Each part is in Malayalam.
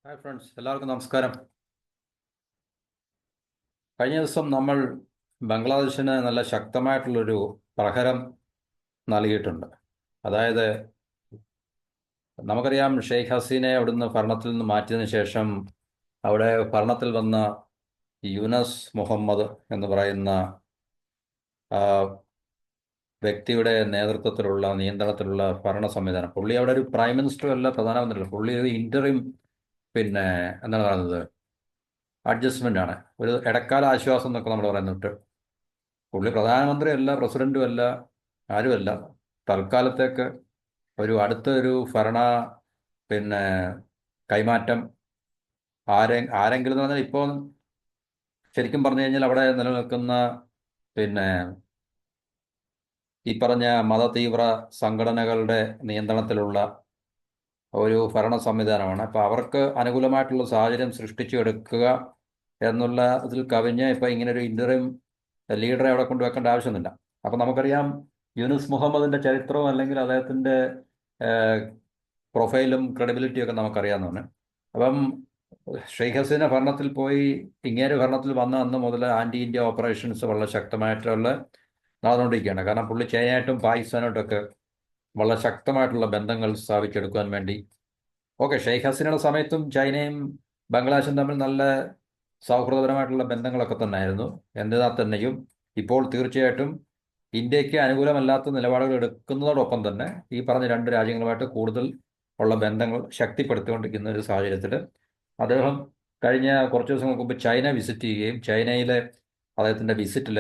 ഹായ് ഫ്രണ്ട്സ്, എല്ലാവർക്കും നമസ്കാരം. കഴിഞ്ഞ ദിവസം നമ്മൾ ബംഗ്ലാദേശിന് നല്ല ശക്തമായിട്ടുള്ളൊരു പ്രഹരം നൽകിയിട്ടുണ്ട്. അതായത് നമുക്കറിയാം, ഷെയ്ഖ് ഹസീനയെ അവിടുന്ന് ഭരണത്തിൽ നിന്ന് മാറ്റിയതിനു ശേഷം അവിടെ ഭരണത്തിൽ വന്ന യൂനസ് മുഹമ്മദ് എന്ന് പറയുന്ന ആ, വ്യക്തിയുടെ നേതൃത്വത്തിലുള്ള നിയന്ത്രണത്തിലുള്ള ഭരണ സംവിധാനം. പുള്ളി അവിടെ ഒരു പ്രൈം മിനിസ്റ്റർ അല്ല, പ്രധാനമന്ത്രിയല്ല, പുള്ളി ഒരു ഇന്ററിം, പിന്നെ എന്താണ് പറയുന്നത്, അഡ്ജസ്റ്റ്മെന്റ് ആണ്, ഒരു ഇടക്കാല ആശ്വാസം എന്നൊക്കെ നമ്മൾ പറയുന്നുണ്ട്. പുള്ളി പ്രധാനമന്ത്രിയല്ല, പ്രസിഡന്റും അല്ല, ആരുമല്ല. തൽക്കാലത്തേക്ക് അടുത്തൊരു ഭരണ, പിന്നെ കൈമാറ്റം ആരെങ്കിലും എന്ന് പറഞ്ഞാൽ ഇപ്പോൾ ശരിക്കും പറഞ്ഞു കഴിഞ്ഞാൽ അവിടെ നിലനിൽക്കുന്ന, പിന്നെ ഈ പറഞ്ഞ മതതീവ്ര സംഘടനകളുടെ നിയന്ത്രണത്തിലുള്ള ഒരു ഭരണ സംവിധാനമാണ്. അപ്പോൾ അവർക്ക് അനുകൂലമായിട്ടുള്ള സാഹചര്യം സൃഷ്ടിച്ചെടുക്കുക എന്നുള്ള ഇതിൽ കവിഞ്ഞ് ഇപ്പോൾ ഇങ്ങനെ ഒരു ഇന്ററിം ലീഡറെ അവിടെ കൊണ്ടുവെക്കേണ്ട ആവശ്യമൊന്നുമില്ല. അപ്പം നമുക്കറിയാം, യൂനുസ് മുഹമ്മദിന്റെ ചരിത്രവും അല്ലെങ്കിൽ അദ്ദേഹത്തിന്റെ പ്രൊഫൈലും ക്രെഡിബിലിറ്റിയും ഒക്കെ നമുക്കറിയാവുന്നതാണ്. അപ്പം ഷെയ്ഖ് ഹസീന ഭരണത്തിൽ പോയി ഇങ്ങേര് ഭരണത്തിൽ വന്ന അന്ന് മുതൽ ആന്റി ഇന്ത്യ ഓപ്പറേഷൻസ് വളരെ ശക്തമായിട്ടുള്ള നടന്നുകൊണ്ടിരിക്കുകയാണ്. കാരണം പുള്ളി ചൈനയായിട്ടും പാകിസ്ഥാനായിട്ടൊക്കെ വളരെ ശക്തമായിട്ടുള്ള ബന്ധങ്ങൾ സ്ഥാപിച്ചെടുക്കാൻ വേണ്ടി. ഓക്കെ, ഷെയ്ഖ് ഹസീനയുടെ സമയത്തും ചൈനയും ബംഗ്ലാദേശും തമ്മിൽ നല്ല സൗഹൃദപരമായിട്ടുള്ള ബന്ധങ്ങളൊക്കെ തന്നെയായിരുന്നു. എന്നിരുന്നാൽ തന്നെയും ഇപ്പോൾ തീർച്ചയായിട്ടും ഇന്ത്യക്ക് അനുകൂലമല്ലാത്ത നിലപാടുകൾ എടുക്കുന്നതോടൊപ്പം തന്നെ ഈ പറഞ്ഞ രണ്ട് രാജ്യങ്ങളുമായിട്ട് കൂടുതൽ ഉള്ള ബന്ധങ്ങൾ ശക്തിപ്പെടുത്തിക്കൊണ്ടിരിക്കുന്ന ഒരു സാഹചര്യത്തിൽ അദ്ദേഹം കഴിഞ്ഞ കുറച്ച് ദിവസങ്ങൾക്ക് മുമ്പ് ചൈന വിസിറ്റ് ചെയ്യുകയും ചൈനയിലെ അദ്ദേഹത്തിൻ്റെ വിസിറ്റിൽ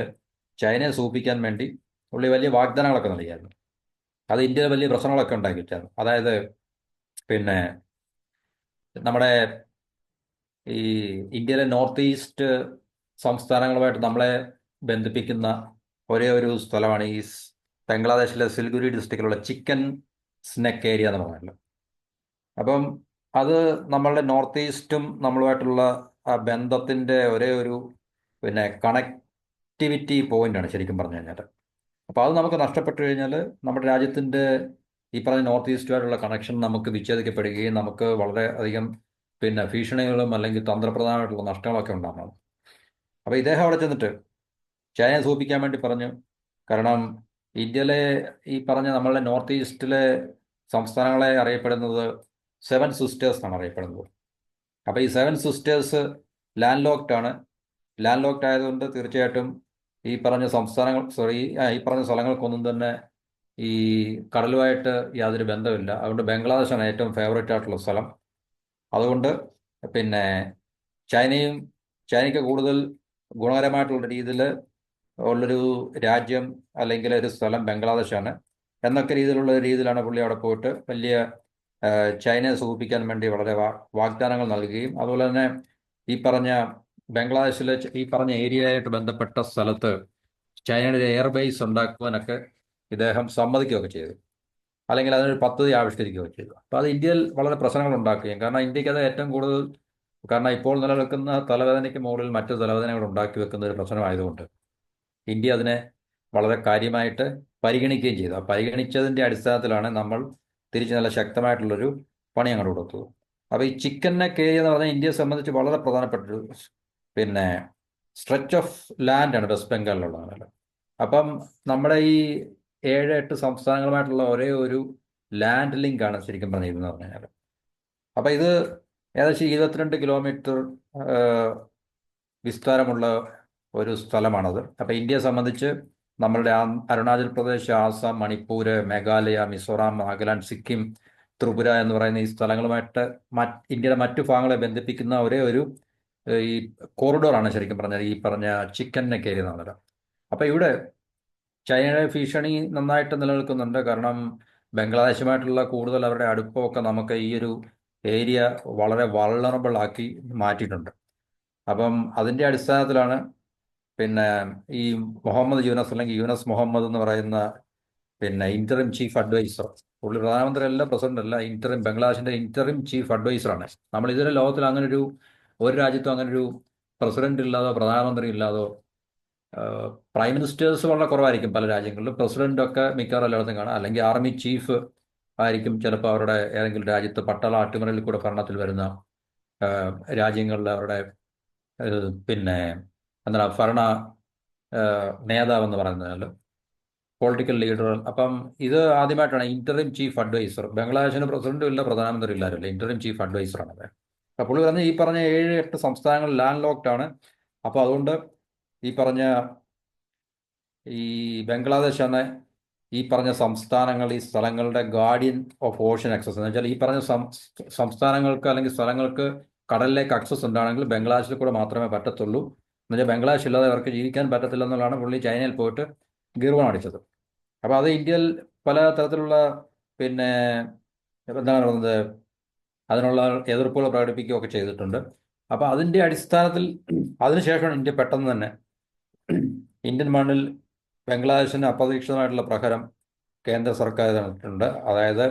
ചൈനയെ സൂചിപ്പിക്കാൻ വേണ്ടി പുള്ളി വലിയ വാഗ്ദാനങ്ങളൊക്കെ നൽകിയായിരുന്നു. അത് ഇന്ത്യയിൽ വലിയ പ്രശ്നങ്ങളൊക്കെ ഉണ്ടാക്കി വെച്ചായിരുന്നു. അതായത് പിന്നെ നമ്മുടെ ഈ ഇന്ത്യയിലെ നോർത്ത് ഈസ്റ്റ് സംസ്ഥാനങ്ങളുമായിട്ട് നമ്മളെ ബന്ധിപ്പിക്കുന്ന ഒരേ ഒരു സ്ഥലമാണ് ഈ ബംഗ്ലാദേശിലെ സിൽഗുരി ഡിസ്ട്രിക്റ്റിലുള്ള ചിക്കൻ സ്നെക്ക് ഏരിയ എന്ന് പറഞ്ഞല്ലോ. അപ്പം അത് നമ്മളുടെ നോർത്ത് ഈസ്റ്റും നമ്മളുമായിട്ടുള്ള ആ ബന്ധത്തിൻ്റെ ഒരേ ഒരു, പിന്നെ കണക്ടിവിറ്റി പോയിന്റാണ് ശരിക്കും പറഞ്ഞു കഴിഞ്ഞാൽ. അപ്പോൾ അത് നമുക്ക് നഷ്ടപ്പെട്ടു കഴിഞ്ഞാൽ നമ്മുടെ രാജ്യത്തിൻ്റെ ഈ പറഞ്ഞ നോർത്ത് ഈസ്റ്റുമായിട്ടുള്ള കണക്ഷൻ നമുക്ക് വിച്ഛേദിക്കപ്പെടുകയും നമുക്ക് വളരെ അധികം പിന്നെ ഭീഷണികളും അല്ലെങ്കിൽ തന്ത്രപ്രധാനമായിട്ടുള്ള നഷ്ടങ്ങളൊക്കെ ഉണ്ടാകുന്നത്. അപ്പോൾ ഇദ്ദേഹം അവിടെ ചെന്നിട്ട് ചൈനയെ സൂചിപ്പിക്കാൻ വേണ്ടി പറഞ്ഞു. കാരണം ഇന്ത്യയിലെ ഈ പറഞ്ഞ നമ്മളുടെ നോർത്ത് ഈസ്റ്റിലെ സംസ്ഥാനങ്ങളെ അറിയപ്പെടുന്നത് സെവൻ സിസ്റ്റേഴ്സ് എന്നാണ് അറിയപ്പെടുന്നത്. അപ്പോൾ ഈ സെവൻ സിസ്റ്റേഴ്സ് ലാൻഡ് ലോക്ക്ഡ് ആണ്. ലാൻഡ് ലോക്ക്ഡ് ആയതുകൊണ്ട് തീർച്ചയായിട്ടും ഈ പറഞ്ഞ സംസ്ഥാനങ്ങൾ, സോറി, ഈ പറഞ്ഞ സ്ഥലങ്ങൾക്കൊന്നും തന്നെ ഈ കടലുമായിട്ട് യാതൊരു ബന്ധമില്ല. അതുകൊണ്ട് ബംഗ്ലാദേശാണ് ഏറ്റവും ഫേവറേറ്റ് ആയിട്ടുള്ള സ്ഥലം. അതുകൊണ്ട് പിന്നെ ചൈനയും ചൈനയ്ക്ക് കൂടുതൽ ഗുണകരമായിട്ടുള്ള രീതിയിൽ ഉള്ളൊരു രാജ്യം അല്ലെങ്കിൽ ഒരു സ്ഥലം ബംഗ്ലാദേശാണ് എന്നൊക്കെ രീതിയിലാണ് പുള്ളി അവിടെ പോയിട്ട് വലിയ ചൈനയെ സൂചിപ്പിക്കാൻ വേണ്ടി വളരെ വാഗ്ദാനങ്ങൾ നൽകുകയും അതുപോലെ തന്നെ ഈ പറഞ്ഞ ബംഗ്ലാദേശിലെ ഈ പറഞ്ഞ ഏരിയയായിട്ട് ബന്ധപ്പെട്ട സ്ഥലത്ത് ചൈനയുടെ എയർബേസ് ഉണ്ടാക്കുവാനൊക്കെ ഇദ്ദേഹം സമ്മതിക്കുകയൊക്കെ ചെയ്തു, അല്ലെങ്കിൽ അതിനൊരു പദ്ധതി ആവിഷ്കരിക്കുകയൊക്കെ ചെയ്തു. അപ്പോൾ അത് ഇന്ത്യയിൽ വളരെ പ്രശ്നങ്ങൾ ഉണ്ടാക്കുകയും, കാരണം ഇന്ത്യക്ക് അത് ഏറ്റവും കൂടുതൽ, കാരണം ഇപ്പോൾ നിലനിൽക്കുന്ന തലവേദനയ്ക്ക് മുകളിൽ മറ്റു തലവേദനകൾ ഉണ്ടാക്കി വെക്കുന്ന ഒരു പ്രശ്നമായതുകൊണ്ട് ഇന്ത്യ അതിനെ വളരെ കാര്യമായിട്ട് പരിഗണിക്കുകയും ചെയ്തു. ആ പരിഗണിച്ചതിൻ്റെ അടിസ്ഥാനത്തിലാണ് നമ്മൾ തിരിച്ച് നല്ല ശക്തമായിട്ടുള്ളൊരു പണി അങ്ങോട്ട് കൊടുത്തത്. അപ്പോൾ ഈ ചിക്കൻ നെക്ക് ഏരിയ എന്ന് പറഞ്ഞാൽ ഇന്ത്യയെ സംബന്ധിച്ച് വളരെ പ്രധാനപ്പെട്ടൊരു, പിന്നെ സ്ട്രെച്ച് ഓഫ് ലാൻഡാണ് വെസ്റ്റ് ബംഗാളിലുള്ളത്. അപ്പം നമ്മുടെ ഈ 7-8 സംസ്ഥാനങ്ങളുമായിട്ടുള്ള ഒരേ ഒരു ലാൻഡ് ലിങ്ക് ആണ് ശരിക്കും പറഞ്ഞിരുന്നത് പറഞ്ഞു കഴിഞ്ഞാൽ. അപ്പം ഇത് ഏകദേശം 22 കിലോമീറ്റർ വിസ്താരമുള്ള ഒരു സ്ഥലമാണത്. അപ്പം ഇന്ത്യയെ സംബന്ധിച്ച് നമ്മളുടെ അരുണാചൽ പ്രദേശ്, ആസാം, മണിപ്പൂർ, മേഘാലയ, മിസോറാം, നാഗാലാൻഡ്, സിക്കിം, ത്രിപുര എന്ന് പറയുന്ന ഈ സ്ഥലങ്ങളുമായിട്ട് ഇന്ത്യയുടെ മറ്റു ഭാഗങ്ങളെ ബന്ധിപ്പിക്കുന്ന ഒരേ ഒരു ഈ കോറിഡോറാണ് ശരിക്കും പറഞ്ഞാൽ ഈ പറഞ്ഞ ചിക്കൻ നെക്ക് ഏരിയ എന്ന് പറഞ്ഞാൽ. അപ്പം ഇവിടെ ചൈനയുടെ ഭീഷണി നന്നായിട്ട് നിലനിൽക്കുന്നുണ്ട്. കാരണം ബംഗ്ലാദേശുമായിട്ടുള്ള കൂടുതൽ അവരുടെ അടുപ്പമൊക്കെ നമുക്ക് ഈ ഒരു ഏരിയ വളരെ വൾണറബിൾ ആക്കി മാറ്റിയിട്ടുണ്ട്. അപ്പം അതിൻ്റെ അടിസ്ഥാനത്തിലാണ് പിന്നെ ഈ മുഹമ്മദ് യൂനസ്, അല്ലെങ്കിൽ യൂനസ് മുഹമ്മദ് എന്ന് പറയുന്ന പിന്നെ ഇന്ററിം ചീഫ് അഡ്വൈസർ, പുള്ളി പ്രധാനമന്ത്രി അല്ല, പ്രസിഡന്റ് അല്ല, ബംഗ്ലാദേശിന്റെ ഇന്ററിം ചീഫ് അഡ്വൈസറാണ്. നമ്മൾ ഇതുവരെ ലോകത്തിൽ അങ്ങനൊരു ഒരു രാജ്യത്തും അങ്ങനൊരു പ്രസിഡന്റ് ഇല്ലാതോ പ്രധാനമന്ത്രി ഇല്ലാതോ, പ്രൈം മിനിസ്റ്റേഴ്സ് വളരെ കുറവായിരിക്കും പല രാജ്യങ്ങളിലും, പ്രസിഡന്റൊക്കെ മിക്കവാറും എല്ലായിടത്തും കാണാം, അല്ലെങ്കിൽ ആർമി ചീഫ് ആയിരിക്കും ചിലപ്പോൾ അവരുടെ ഏതെങ്കിലും രാജ്യത്ത് പട്ടാള അട്ടിമറിയിൽ കൂടെ ഭരണത്തിൽ വരുന്ന രാജ്യങ്ങളിൽ അവരുടെ പിന്നെ എന്താണ് ഭരണ നേതാവെന്ന് പറയുന്നത് പൊളിറ്റിക്കൽ ലീഡർ. അപ്പം ഇത് ആദ്യമായിട്ടാണ് ഇന്ററിം ചീഫ് അഡ്വൈസർ. ബംഗ്ലാദേശിന് പ്രസിഡന്റും ഇല്ല, പ്രധാനമന്ത്രി ഇല്ലാരില്ല, ഇന്ററിം ചീഫ് അഡ്വൈസറാണ് അത്. അപ്പോൾ പുള്ളി പറഞ്ഞ ഈ പറഞ്ഞ 7-8 സംസ്ഥാനങ്ങൾ ലാൻഡ് ലോക്ക്ഡ് ആണ്. അപ്പോൾ അതുകൊണ്ട് ഈ പറഞ്ഞ ഈ ബംഗ്ലാദേശ് ആണ് ഈ പറഞ്ഞ സംസ്ഥാനങ്ങൾ, ഈ സ്ഥലങ്ങളുടെ ഗാർഡിയൻ ഓഫ് ഓഷ്യൻ ആക്സസ് എന്ന് വെച്ചാൽ ഈ പറഞ്ഞ സംസ്ഥാനങ്ങൾക്ക് അല്ലെങ്കിൽ സ്ഥലങ്ങൾക്ക് കടലിലേക്ക് ആക്സസ് ഉണ്ടാണെങ്കിൽ ബംഗ്ലാദേശിൽ കൂടെ മാത്രമേ പറ്റത്തുള്ളൂ. എന്നുവെച്ചാൽ ബംഗ്ലാദേശ് ഇല്ലാതെ അവർക്ക് ജീവിക്കാൻ പറ്റത്തില്ല എന്നുള്ളതാണ് പുള്ളി ചൈനയിൽ പോയിട്ട് ഗീർവാൺ അടിച്ചത്. അപ്പോൾ അത് ഇന്ത്യയിൽ പല തരത്തിലുള്ള പിന്നെ എന്താണ് പറയുന്നത് അതിനുള്ള എതിർപ്പുകൾ പ്രകടിപ്പിക്കുകയൊക്കെ ചെയ്തിട്ടുണ്ട്. അപ്പോൾ അതിൻ്റെ അടിസ്ഥാനത്തിൽ അതിനുശേഷമാണ് ഇന്ത്യ പെട്ടെന്ന് തന്നെ ഇന്ത്യൻ മണ്ണിൽ ബംഗ്ലാദേശിന് അപ്രതീക്ഷിതമായിട്ടുള്ള പ്രഹരം കേന്ദ്ര സർക്കാർ നടത്തിയിട്ടുണ്ട്. അതായത്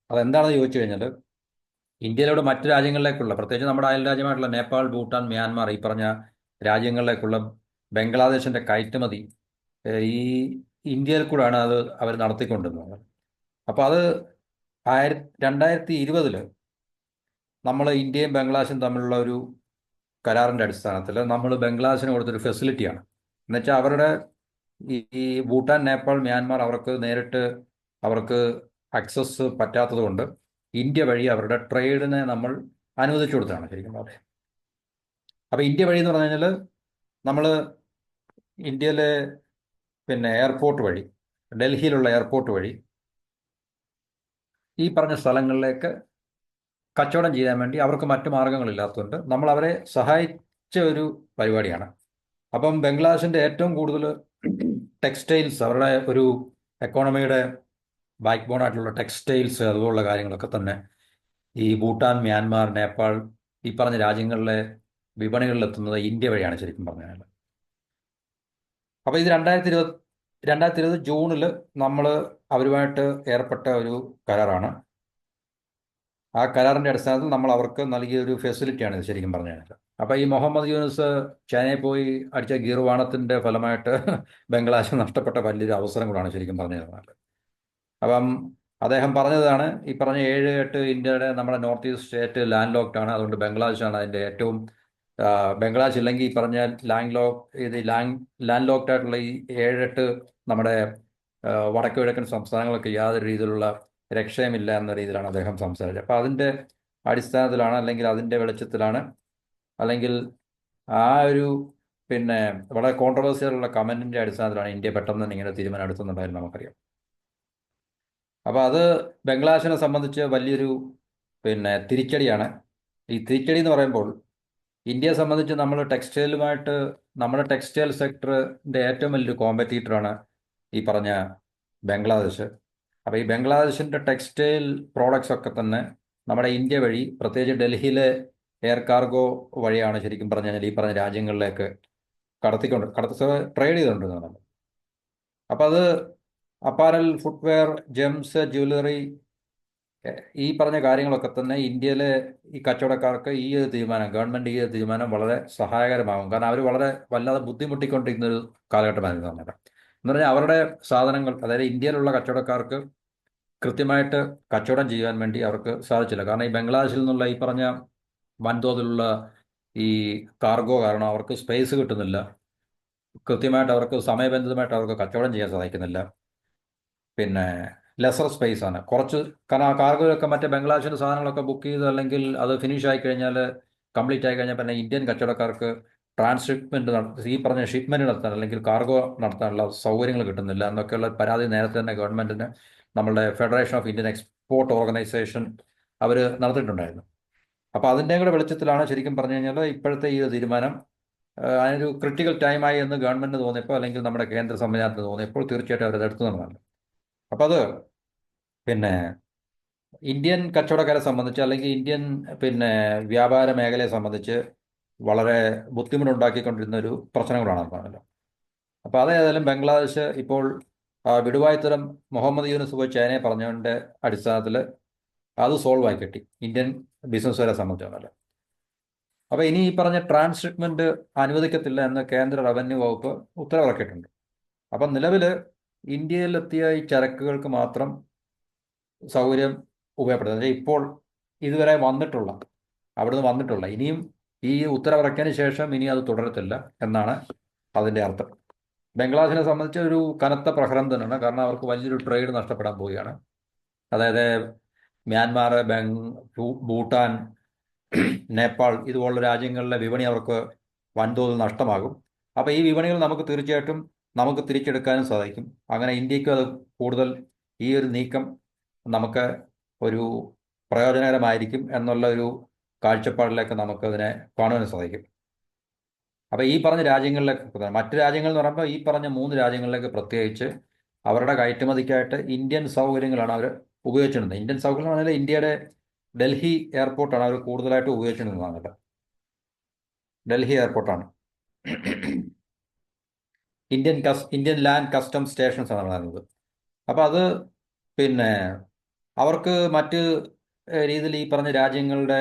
അതെന്താണെന്ന് ചോദിച്ചു കഴിഞ്ഞാൽ ഇന്ത്യയിലൂടെ മറ്റ് രാജ്യങ്ങളിലേക്കുള്ള, പ്രത്യേകിച്ച് നമ്മുടെ അയൽ രാജ്യമായിട്ടുള്ള നേപ്പാൾ, ഭൂട്ടാൻ, മ്യാൻമാർ ഈ പറഞ്ഞ രാജ്യങ്ങളിലേക്കുള്ള ബംഗ്ലാദേശിൻ്റെ കയറ്റുമതി ഈ ഇന്ത്യയിൽ കൂടെയാണ് അത് അവർ നടത്തിക്കൊണ്ടിരുന്നത്. അപ്പോൾ അത് 2020 നമ്മൾ ഇന്ത്യയും ബംഗ്ലാദേശും തമ്മിലുള്ള ഒരു കരാറിൻ്റെ അടിസ്ഥാനത്തിൽ നമ്മൾ ബംഗ്ലാദേശിന് കൊടുത്തൊരു ഫെസിലിറ്റിയാണ്. എന്നുവെച്ചാൽ അവരുടെ ഈ ഭൂട്ടാൻ, നേപ്പാൾ, മ്യാൻമാർ അവർക്ക് നേരിട്ട് അവർക്ക് ആക്സസ് പറ്റാത്തത് കൊണ്ട് ഇന്ത്യ വഴി അവരുടെ ട്രേഡിനെ നമ്മൾ അനുവദിച്ചു കൊടുത്തതാണ് ശരിക്കും പറയാം. അപ്പോൾ ഇന്ത്യ വഴി എന്ന് പറഞ്ഞു കഴിഞ്ഞാൽ നമ്മൾ ഇന്ത്യയിലെ പിന്നെ എയർപോർട്ട് വഴി, ഡൽഹിയിലുള്ള എയർപോർട്ട് വഴി ഈ പറഞ്ഞ സ്ഥലങ്ങളിലേക്ക് കച്ചവടം ചെയ്യാൻ വേണ്ടി അവർക്ക് മറ്റു മാർഗങ്ങളില്ലാത്തതുകൊണ്ട് നമ്മൾ അവരെ സഹായിച്ച ഒരു പരിപാടിയാണ്. അപ്പം ബംഗ്ലാദേശിൻ്റെ ഏറ്റവും കൂടുതൽ ടെക്സ്റ്റൈൽസ്, അവരുടെ ഒരു എക്കോണമിയുടെ ബാക്ക് ബോൺ ആയിട്ടുള്ള ടെക്സ്റ്റൈൽസ് അതുപോലുള്ള കാര്യങ്ങളൊക്കെ തന്നെ ഈ ഭൂട്ടാൻ, മ്യാൻമാർ, നേപ്പാൾ ഈ പറഞ്ഞ രാജ്യങ്ങളിലെ വിപണികളിൽ എത്തുന്നത് ഇന്ത്യ വഴിയാണ് ശരിക്കും പറഞ്ഞാൽ. അപ്പോൾ ഇത് 2020 ജൂണിൽ നമ്മൾ അവരുമായിട്ട് ഏർപ്പെട്ട ഒരു കരാറാണ്. ആ കരാറിൻ്റെ അടിസ്ഥാനത്തിൽ നമ്മൾ അവർക്ക് നൽകിയ ഒരു ഫെസിലിറ്റിയാണ് ഇത് ശരിക്കും പറഞ്ഞു കഴിഞ്ഞാൽ. അപ്പോൾ ഈ മുഹമ്മദ് യൂനുസ് ചൈനയിൽ പോയി അടിച്ച ഗീർവാണത്തിൻ്റെ ഫലമായിട്ട് ബംഗ്ലാദേശ് നഷ്ടപ്പെട്ട വലിയൊരു അവസരം കൂടാണ് ശരിക്കും പറഞ്ഞു തന്നാൽ. അപ്പം അദ്ദേഹം പറഞ്ഞതാണ് ഈ പറഞ്ഞ 7-8 ഇന്ത്യയുടെ നമ്മുടെ north east state land locked ആണ്. അതുകൊണ്ട് ബംഗ്ലാദേശാണ് അതിൻ്റെ ഏറ്റവും ബംഗ്ലാദേശ് ഇല്ലെങ്കിൽ ഈ പറഞ്ഞ ലാൻഡ് ലോക്ക്ഡ് ആയിട്ടുള്ള ഈ 7-8 നമ്മുടെ വടക്ക് കിഴക്കൻ സംസ്ഥാനങ്ങൾക്ക് യാതൊരു രീതിയിലുള്ള രക്ഷയുമില്ല എന്ന രീതിയിലാണ് അദ്ദേഹം സംസാരിച്ചത്. അപ്പോൾ അതിൻ്റെ അടിസ്ഥാനത്തിലാണ്, അല്ലെങ്കിൽ അതിൻ്റെ വെളിച്ചത്തിലാണ്, അല്ലെങ്കിൽ ആ ഒരു പിന്നെ വളരെ കോൺട്രവേഴ്സിയലുള്ള കമൻറ്റിൻ്റെ അടിസ്ഥാനത്തിലാണ് ഇന്ത്യ പെട്ടെന്ന് തന്നെ ഇങ്ങനെ തീരുമാനം എടുത്തുന്നുണ്ടായിരുന്നു നമുക്കറിയാം. അപ്പോൾ അത് ബംഗ്ലാദേശിനെ സംബന്ധിച്ച് വലിയൊരു പിന്നെ തിരിച്ചടിയാണ്. ഈ തിരിച്ചടി എന്ന് പറയുമ്പോൾ ഇന്ത്യയെ സംബന്ധിച്ച് നമ്മൾ ടെക്സ്റ്റൈലുമായിട്ട്, നമ്മുടെ ടെക്സ്റ്റൈൽ സെക്ടറിൻ്റെ ഏറ്റവും വലിയൊരു കോമ്പറ്റീറ്ററാണ് ഈ പറഞ്ഞ ബംഗ്ലാദേശ്. അപ്പോൾ ഈ ബംഗ്ലാദേശിൻ്റെ ടെക്സ്റ്റൈൽ പ്രോഡക്ട്സ് ഒക്കെ തന്നെ നമ്മുടെ ഇന്ത്യ വഴി, പ്രത്യേകിച്ച് ഡൽഹിയിലെ എയർ കാർഗോ വഴിയാണ് ശരിക്കും പറഞ്ഞു കഴിഞ്ഞാൽ ഈ പറഞ്ഞ രാജ്യങ്ങളിലേക്ക് ട്രേഡ് ചെയ്തുകൊണ്ടിരുന്നത്. അപ്പോൾ അത് അപ്പാരൽ, ഫുട്വെയർ, ജെംസ്, ജ്വല്ലറി ഈ പറഞ്ഞ കാര്യങ്ങളൊക്കെ തന്നെ ഇന്ത്യയിലെ ഈ കച്ചവടക്കാർക്ക് ഈ ഒരു തീരുമാനം, ഗവൺമെൻറ് ഈ ഒരു തീരുമാനം വളരെ സഹായകരമാകും. കാരണം അവർ വളരെ വല്ലാതെ ബുദ്ധിമുട്ടിക്കൊണ്ടിരിക്കുന്ന ഒരു കാലഘട്ടമായിരുന്നു പറഞ്ഞത്. എന്ന് പറഞ്ഞാൽ അവരുടെ സാധനങ്ങൾ, അതായത് ഇന്ത്യയിലുള്ള കച്ചവടക്കാർക്ക് കൃത്യമായിട്ട് കച്ചവടം ചെയ്യാൻ വേണ്ടി അവർക്ക് സാധിച്ചില്ല. കാരണം ഈ ബംഗ്ലാദേശിൽ നിന്നുള്ള ഈ പറഞ്ഞ വൻതോതിലുള്ള ഈ കാർഗോ കാരണം അവർക്ക് സ്പേസ് കിട്ടുന്നില്ല. കൃത്യമായിട്ട് അവർക്ക് സമയബന്ധിതമായിട്ട് അവർക്ക് കച്ചവടം ചെയ്യാൻ സാധിക്കുന്നില്ല. പിന്നെ ലെസർ സ്പേസ് ആണ് കുറച്ച്. കാരണം ആ കാർഗോയൊക്കെ മറ്റേ ബംഗ്ലാദേശിൻ്റെ സാധനങ്ങളൊക്കെ ബുക്ക് ചെയ്ത് അല്ലെങ്കിൽ അത് ഫിനിഷ് ആയി കഴിഞ്ഞാൽ, കംപ്ലീറ്റ് ആയി കഴിഞ്ഞാൽ പിന്നെ ഇന്ത്യൻ കച്ചവടക്കാർക്ക് ട്രാൻസ്ഷിപ്മെൻറ്റ് ഈ പറഞ്ഞ ഷിപ്മെൻറ്റ് നടത്താൻ അല്ലെങ്കിൽ കാർഗോ നടത്താനുള്ള സൗകര്യങ്ങൾ കിട്ടുന്നില്ല എന്നൊക്കെയുള്ള പരാതി നേരത്തെ തന്നെ ഗവൺമെൻറ്റിന് നമ്മളുടെ federation of Indian export organisation അവർ നടത്തിയിട്ടുണ്ടായിരുന്നു. അപ്പോൾ അതിൻ്റെ കൂടെ വെളിച്ചത്തിലാണ് ശരിക്കും പറഞ്ഞു കഴിഞ്ഞാൽ ഇപ്പോഴത്തെ ഈ തീരുമാനം അതിനൊരു ക്രിട്ടിക്കൽ ടൈമായി എന്ന് ഗവൺമെൻറ്റിന് തോന്നിയപ്പോൾ, അല്ലെങ്കിൽ നമ്മുടെ കേന്ദ്ര സംവിധാനത്തിന് തോന്നിയപ്പോൾ തീർച്ചയായിട്ടും അവരത് എടുത്തു തന്നതാണ്. അപ്പോൾ അത് പിന്നെ ഇന്ത്യൻ കച്ചവടക്കാരെ സംബന്ധിച്ച്, അല്ലെങ്കിൽ ഇന്ത്യൻ പിന്നെ വ്യാപാര മേഖലയെ സംബന്ധിച്ച് വളരെ ബുദ്ധിമുട്ടുണ്ടാക്കിക്കൊണ്ടിരുന്ന ഒരു പ്രശ്നം കൂടാണ് പറഞ്ഞല്ലോ. അപ്പോൾ അതേതായാലും ബംഗ്ലാദേശ് ഇപ്പോൾ വിടുവായുത്തരം മുഹമ്മദ് യൂനുസ് പോയി ചൈനയെ പറഞ്ഞതിൻ്റെ അടിസ്ഥാനത്തിൽ അത് സോൾവ് ആയി കിട്ടി ഇന്ത്യൻ ബിസിനസ്സുകാരെ സംബന്ധിച്ചാണല്ലോ. അപ്പോൾ ഇനി ഈ പറഞ്ഞ ട്രാൻസ്ഷിപ്മെൻറ്റ് അനുവദിക്കത്തില്ല എന്ന് കേന്ദ്ര റവന്യൂ വകുപ്പ് ഉത്തരവിറക്കിയിട്ടുണ്ട്. അപ്പം നിലവിൽ ഇന്ത്യയിലെത്തിയ ഈ ചരക്കുകൾക്ക് മാത്രം സൗകര്യം ഉപയോഗപ്പെടുത്തുന്നത് ഇപ്പോൾ ഇതുവരെ വന്നിട്ടുള്ള അവിടുന്ന് വന്നിട്ടുള്ള. ഇനിയും ഈ ഉത്തരവിറക്കിയതിന് ശേഷം ഇനി അത് തുടരത്തില്ല എന്നാണ് അതിൻ്റെ അർത്ഥം. ബംഗ്ലാദേശിനെ സംബന്ധിച്ച് ഒരു കനത്ത പ്രഹരം തന്നെയാണ്. കാരണം അവർക്ക് വലിയൊരു ട്രേഡ് നഷ്ടപ്പെടാൻ പോവുകയാണ്. അതായത് മ്യാൻമാർ, ഭൂട്ടാൻ, നേപ്പാൾ ഇതുപോലുള്ള രാജ്യങ്ങളിലെ വിപണി അവർക്ക് വൻതോതിൽ നഷ്ടമാകും. അപ്പോൾ ഈ വിപണികൾ നമുക്ക് തീർച്ചയായിട്ടും നമുക്ക് തിരിച്ചെടുക്കാനും സാധിക്കും. അങ്ങനെ ഇന്ത്യക്കും അത് കൂടുതൽ ഈ ഒരു നീക്കം നമുക്ക് ഒരു പ്രയോജനകരമായിരിക്കും എന്നുള്ള ഒരു കാഴ്ചപ്പാടിലേക്ക് നമുക്കതിനെ കാണുവാൻ സാധിക്കും. അപ്പോൾ ഈ പറഞ്ഞ രാജ്യങ്ങളിലേക്ക്, മറ്റ് രാജ്യങ്ങൾ എന്ന് പറയുമ്പോൾ ഈ പറഞ്ഞ 3 രാജ്യങ്ങളിലേക്ക് പ്രത്യേകിച്ച് അവരുടെ കയറ്റുമതിക്കായിട്ട് ഇന്ത്യൻ സൗകര്യങ്ങളാണ് അവർ ഉപയോഗിച്ചിരുന്നത്. ഇന്ത്യൻ സൗകര്യം എന്ന് പറഞ്ഞാൽ ഇന്ത്യയുടെ ഡൽഹി എയർപോർട്ടാണ് അവർ കൂടുതലായിട്ട് ഉപയോഗിച്ചിരുന്നത്. ഡൽഹി എയർപോർട്ടാണ് ഇന്ത്യൻ ലാൻഡ് കസ്റ്റം സ്റ്റേഷൻസ് ആണ് പറയുന്നത്. അപ്പോൾ അത് പിന്നെ അവർക്ക് മറ്റ് രീതിയിൽ ഈ പറഞ്ഞ രാജ്യങ്ങളുടെ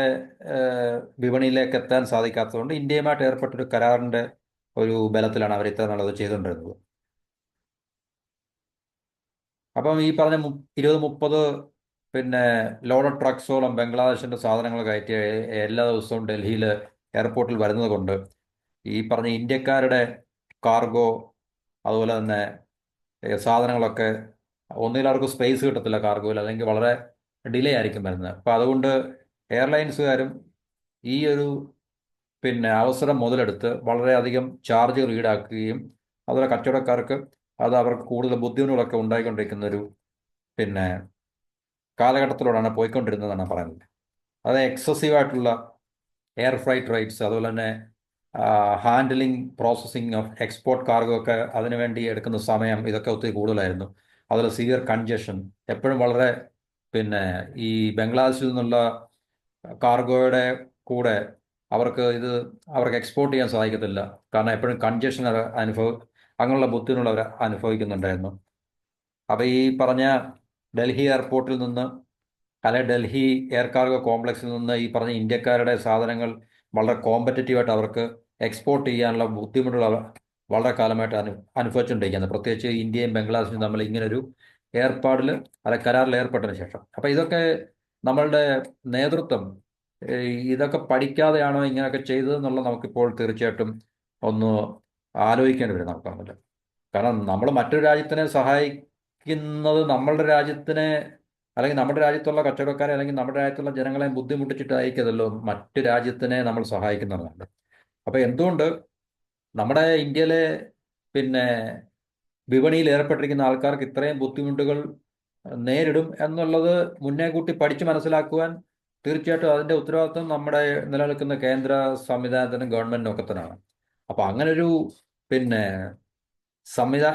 വിപണിയിലേക്ക് എത്താൻ സാധിക്കാത്തതുകൊണ്ട് ഇന്ത്യയുമായിട്ട് ഏർപ്പെട്ടൊരു കരാറിൻ്റെ ഒരു ബലത്തിലാണ് അവർ ഇത്ര നാളത് ചെയ്തുകൊണ്ടിരുന്നത്. അപ്പം ഈ പറഞ്ഞ 20-30 പിന്നെ ലോഡ് ട്രക്സോളം ബംഗ്ലാദേശിൻ്റെ സാധനങ്ങൾ കയറ്റി എല്ലാ ദിവസവും ഡൽഹിയിൽ എയർപോർട്ടിൽ വരുന്നത് കൊണ്ട് ഈ പറഞ്ഞ ഇന്ത്യക്കാരുടെ കാർഗോ അതുപോലെ തന്നെ സാധനങ്ങളൊക്കെ ഒന്നുകിൽ അവർക്ക് സ്പേസ് കിട്ടത്തില്ല കാർഗോയിൽ, അല്ലെങ്കിൽ വളരെ ഡിലേ ആയിരിക്കും വരുന്നത്. അപ്പോൾ അതുകൊണ്ട് എയർലൈൻസുകാരും ഈ ഒരു അവസരം മുതലെടുത്ത് വളരെയധികം ചാർജുകൾ ഈടാക്കുകയും അതുപോലെ കച്ചവടക്കാർക്ക് അത് അവർക്ക് കൂടുതൽ ബുദ്ധിമുട്ടുകളൊക്കെ ഉണ്ടായിക്കൊണ്ടിരിക്കുന്ന ഒരു കാലഘട്ടത്തിലൂടെയാണ് പോയിക്കൊണ്ടിരുന്നതെന്നാണ് പറയുന്നത്. അത് എക്സസീവായിട്ടുള്ള എയർ ഫ്രൈറ്റ് റേറ്റ്സ്, അതുപോലെ തന്നെ handling processing of export cargo ഒക്കെ അതിനുവേണ്ടി എടുക്കുന്ന സമയം ഇതൊക്കെ ഒത്തിരി കൂടുതലായിരുന്നു. അതുപോലെ സിവിയർ കൺജഷൻ, എപ്പോഴും വളരെ ഈ ബംഗ്ലാദേശിൽ നിന്നുള്ള കാർഗോയുടെ കൂടെ അവർക്ക് എക്സ്പോർട്ട് ചെയ്യാൻ സാധിക്കത്തില്ല. കാരണം എപ്പോഴും കൺജഷൻ അങ്ങനെയുള്ള ബുദ്ധിമുട്ടുകൾ അവർ അനുഭവിക്കുന്നുണ്ടായിരുന്നു. അപ്പോൾ ഈ പറഞ്ഞ ഡൽഹി എയർപോർട്ടിൽ നിന്ന് അല്ലെങ്കിൽ ഡൽഹി എയർ കാർഗോ കോംപ്ലക്സിൽ നിന്ന് ഈ പറഞ്ഞ ഇന്ത്യക്കാരുടെ സാധനങ്ങൾ വളരെ കോമ്പറ്ററ്റീവായിട്ട് അവർക്ക് എക്സ്പോർട്ട് ചെയ്യാനുള്ള ബുദ്ധിമുട്ടുകൾ വളരെ കാലമായിട്ട് അനുഭവിച്ചുകൊണ്ടിരിക്കുന്നത്, പ്രത്യേകിച്ച് ഇന്ത്യയും ബംഗ്ലാദേശും തമ്മിൽ ഇങ്ങനൊരു കരാറിൽ ഏർപ്പെട്ടതിന് ശേഷം. അപ്പോൾ ഇതൊക്കെ നമ്മളുടെ നേതൃത്വം ഇതൊക്കെ പഠിക്കാതെയാണോ ഇങ്ങനെയൊക്കെ ചെയ്തതെന്നുള്ള നമുക്കിപ്പോൾ തീർച്ചയായിട്ടും ഒന്ന് ആലോചിക്കേണ്ടി വരും നമുക്ക് തമ്മിൽ. കാരണം നമ്മൾ മറ്റൊരു രാജ്യത്തിനെ സഹായിക്കുന്നത് നമ്മളുടെ രാജ്യത്തിനെ അല്ലെങ്കിൽ നമ്മുടെ രാജ്യത്തുള്ള കച്ചവടക്കാരെ അല്ലെങ്കിൽ നമ്മുടെ രാജ്യത്തുള്ള ജനങ്ങളെ ബുദ്ധിമുട്ടിച്ചിട്ടായിരിക്കതല്ലോ മറ്റു രാജ്യത്തിനെ നമ്മൾ സഹായിക്കുന്നതാണ്. അപ്പോൾ എന്തുകൊണ്ട് നമ്മുടെ ഇന്ത്യയിലെ വിപണിയിൽ ഏർപ്പെട്ടിരിക്കുന്ന ആൾക്കാർക്ക് ഇത്രയും ബുദ്ധിമുട്ടുകൾ നേരിടും എന്നുള്ളത് മുന്നേ കൂട്ടി പഠിച്ച് മനസ്സിലാക്കുവാൻ തീർച്ചയായിട്ടും അതിൻ്റെ ഉത്തരവാദിത്വം നമ്മുടെ നിലനിൽക്കുന്ന കേന്ദ്ര സംവിധാനത്തിനും ഗവൺമെൻറ്റിനും ഒക്കെ തന്നെയാണ്. അപ്പോൾ അങ്ങനൊരു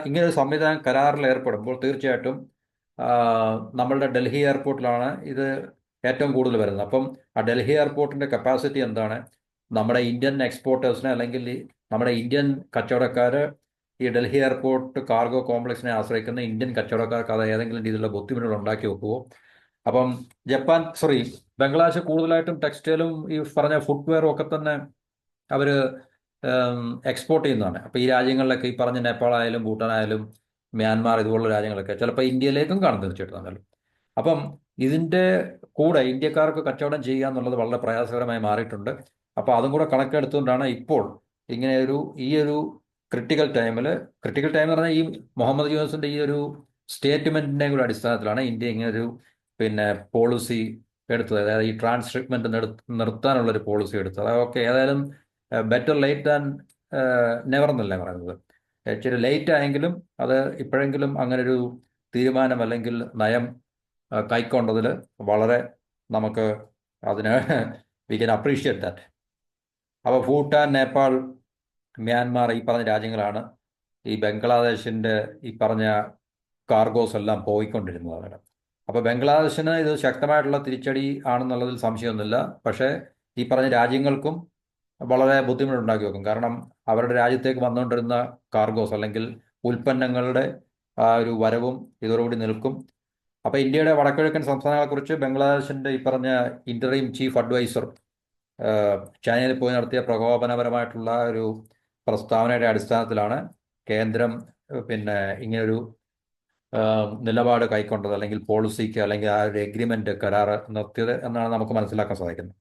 ഇങ്ങനൊരു സംവിധാനം കരാറിൽ ഏർപ്പെടുമ്പോൾ തീർച്ചയായിട്ടും നമ്മളുടെ ഡൽഹി എയർപോർട്ടിലാണ് ഇത് ഏറ്റവും കൂടുതൽ വരുന്നത്. അപ്പം ആ ഡൽഹി എയർപോർട്ടിൻ്റെ കപ്പാസിറ്റി എന്താണ്? നമ്മുടെ ഇന്ത്യൻ എക്സ്പോർട്ടേഴ്സിനെ അല്ലെങ്കിൽ നമ്മുടെ ഇന്ത്യൻ കച്ചവടക്കാർ ഈ ഡൽഹി എയർപോർട്ട് കാർഗോ കോംപ്ലക്സിനെ ആശ്രയിക്കുന്ന ഇന്ത്യൻ കച്ചവടക്കാർക്ക് അത് ഏതെങ്കിലും രീതിയിലുള്ള ബുദ്ധിമുട്ടുകൾ ഉണ്ടാക്കി വെക്കുമോ? അപ്പം ബംഗ്ലാദേശ് കൂടുതലായിട്ടും ടെക്സ്റ്റൈലും ഈ പറഞ്ഞ ഫുട്വെയറും ഒക്കെ തന്നെ അവർ എക്സ്പോർട്ട് ചെയ്യുന്നതാണ്. അപ്പോൾ ഈ രാജ്യങ്ങളിലൊക്കെ ഈ പറഞ്ഞ നേപ്പാൾ ആയാലും ഭൂട്ടാൻ ആയാലും മ്യാൻമാർ ഇതുപോലുള്ള രാജ്യങ്ങളൊക്കെ ചിലപ്പോൾ ഇന്ത്യയിലേക്കും കാണും തീർച്ചയായിട്ടും എന്നാലും. അപ്പം ഇതിൻ്റെ കൂടെ ഇന്ത്യക്കാർക്ക് കച്ചവടം ചെയ്യുക എന്നുള്ളത് വളരെ പ്രയാസകരമായി മാറിയിട്ടുണ്ട്. അപ്പോൾ അതും കൂടെ കണക്കെടുത്തുകൊണ്ടാണ് ഇപ്പോൾ ഈ ഒരു ക്രിട്ടിക്കൽ ടൈം എന്ന് പറഞ്ഞാൽ ഈ മുഹമ്മദ് യൂനസിൻ്റെ ഈ ഒരു സ്റ്റേറ്റ്മെൻറ്റിൻ്റെ കൂടെ അടിസ്ഥാനത്തിലാണ് ഇന്ത്യ ഇങ്ങനൊരു പോളിസി എടുത്തത്. അതായത് ഈ ട്രാൻസ്ഷിപ്മെൻറ്റ് നിർത്താനുള്ളൊരു പോളിസി എടുത്തത്. അതൊക്കെ ഏതായാലും ബെറ്റർ ലേറ്റ് ദാൻ നെവർ എന്നല്ലേ പറയുന്നത്. ഇച്ചിരി ലേറ്റ് ആയെങ്കിലും അത് ഇപ്പോഴെങ്കിലും അങ്ങനൊരു തീരുമാനം അല്ലെങ്കിൽ നയം കൈക്കൊണ്ടതിൽ വളരെ നമുക്ക് അതിന് വി ക്യാൻ അപ്രീഷിയേറ്റ് ദാറ്റ്. അപ്പോൾ ഭൂട്ടാൻ, നേപ്പാൾ, മ്യാൻമാർ ഈ പറഞ്ഞ രാജ്യങ്ങളാണ് ഈ ബംഗ്ലാദേശിൻ്റെ ഈ പറഞ്ഞ കാർഗോസ് എല്ലാം പോയിക്കൊണ്ടിരുന്നത് അവിടെ. അപ്പോൾ ബംഗ്ലാദേശിന് ഇത് ശക്തമായിട്ടുള്ള തിരിച്ചടി ആണെന്നുള്ളതിൽ സംശയമൊന്നുമില്ല. പക്ഷേ ഈ പറഞ്ഞ രാജ്യങ്ങൾക്കും വളരെ ബുദ്ധിമുട്ടുണ്ടാക്കി വെക്കും. കാരണം അവരുടെ രാജ്യത്തേക്ക് വന്നുകൊണ്ടിരുന്ന കാർഗോസ് അല്ലെങ്കിൽ ഉൽപ്പന്നങ്ങളുടെ ആ ഒരു വരവും ഇതോടുകൂടി നിൽക്കും. അപ്പോൾ ഇന്ത്യയുടെ വടക്കിഴക്കൻ സംസ്ഥാനങ്ങളെക്കുറിച്ച് ബംഗ്ലാദേശിൻ്റെ ഈ പറഞ്ഞ ഇൻ്ററീം ചീഫ് അഡ്വൈസർ ചൈനയിൽ പോയി നടത്തിയ പ്രകോപനപരമായിട്ടുള്ള ഒരു പ്രസ്താവനയുടെ അടിസ്ഥാനത്തിലാണ് കേന്ദ്രം ഇങ്ങനൊരു നിലപാട് കൈക്കൊണ്ടത്, അല്ലെങ്കിൽ പോളിസിക്ക് അല്ലെങ്കിൽ ആ ഒരു എഗ്രിമെൻ്റ് കരാർ നിർത്തിയത് എന്നാണ് നമുക്ക് മനസ്സിലാക്കാൻ സാധിക്കുന്നത്.